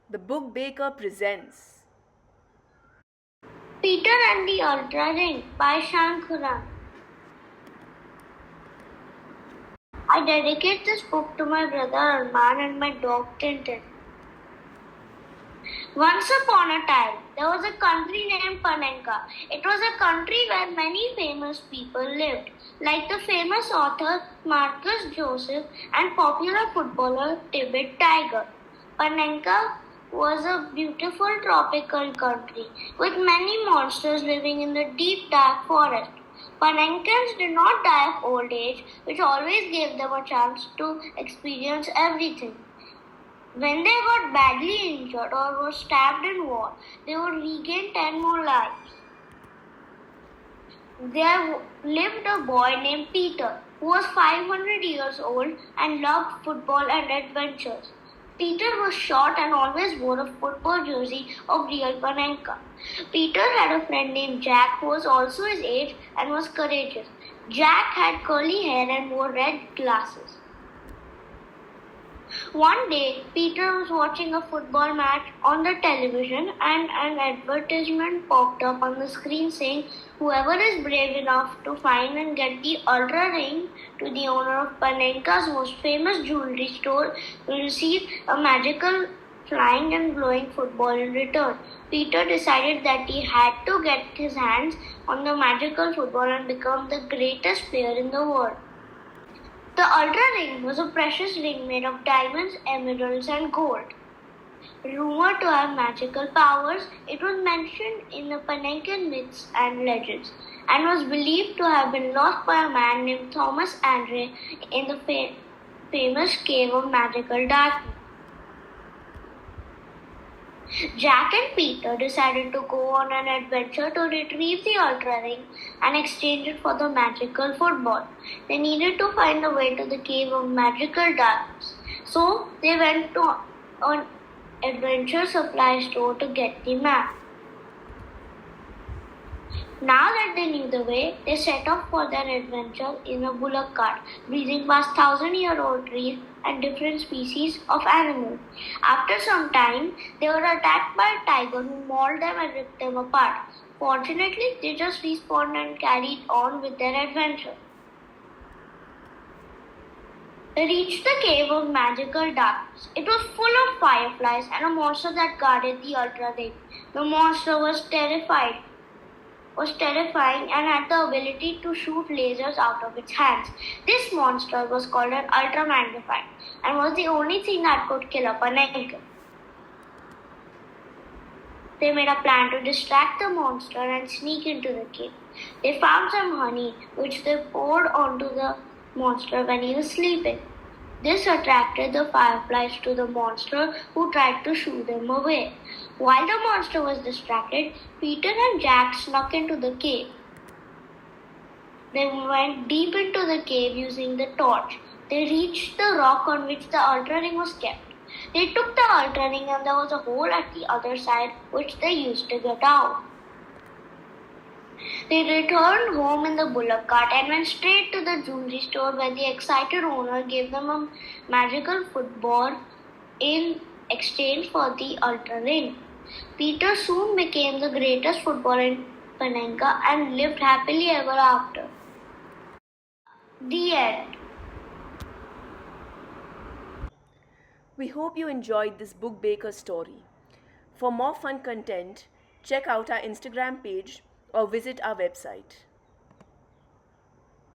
The Book Baker presents Peter and the Ultra Ring by Ishaan Khurana. I dedicate this book to my brother Arman and my dog Tintin. Once upon a time, there was a country named Panenka. It was a country where many famous people lived, like the famous author Marcus Joseph and popular footballer Tibet Tiger. Panenka was a beautiful tropical country with many monsters living in the deep dark forest. Panenkans did not die of old age, which always gave them a chance to experience everything. When they got badly injured or were stabbed in war, they would regain 10 more lives. There lived a boy named Peter who was 500 years old and loved football and adventures. Peter was short and always wore a football jersey of real Panenka. Peter had a friend named Jack who was also his age and was courageous. Jack had curly hair and wore red glasses. One day, Peter was watching a football match on the television and an advertisement popped up on the screen saying, "Whoever is brave enough to find and get the Ultra Ring to the owner of Panenka's most famous jewelry store will receive a magical flying and glowing football in return." Peter decided that he had to get his hands on the magical football and become the greatest player in the world. The Ultra Ring was a precious ring made of diamonds, emeralds, and gold. Rumored to have magical powers, it was mentioned in the Panenkan myths and legends, and was believed to have been lost by a man named Thomas Andre in the famous Cave of Magical Darkness. Jack and Peter decided to go on an adventure to retrieve the Ultra Ring and exchange it for the magical football. They needed to find a way to the Cave of Magical Darkness, so they went to an adventure supply store to get the map. Now that they knew the way, they set off for their adventure in a bullock cart, breezing past 1,000-year-old trees and different species of animals. After some time, they were attacked by a tiger who mauled them and ripped them apart. Fortunately, they just respawned and carried on with their adventure. They reached the Cave of Magical Darkness. It was full of fireflies and a monster that guarded the Ultra Ring. The monster was terrifying and had the ability to shoot lasers out of its hands. This monster was called an Ultra Magnified and was the only thing that could kill a Panenka. They made a plan to distract the monster and sneak into the cave. They found some honey which they poured onto the monster when he was sleeping. This attracted the fireflies to the monster, who tried to shoo them away. While the monster was distracted, Peter and Jack snuck into the cave. They went deep into the cave using the torch. They reached the rock on which the Ultra Ring was kept. They took the Ultra Ring and there was a hole at the other side which they used to get out. They returned home in the bullock cart and went straight to the jewelry store where the excited owner gave them a magical football in exchange for the Ultra Ring. Peter soon became the greatest footballer in Panenka and lived happily ever after. The end. We hope you enjoyed this Book Baker story. For more fun content, check out our Instagram page or visit our website.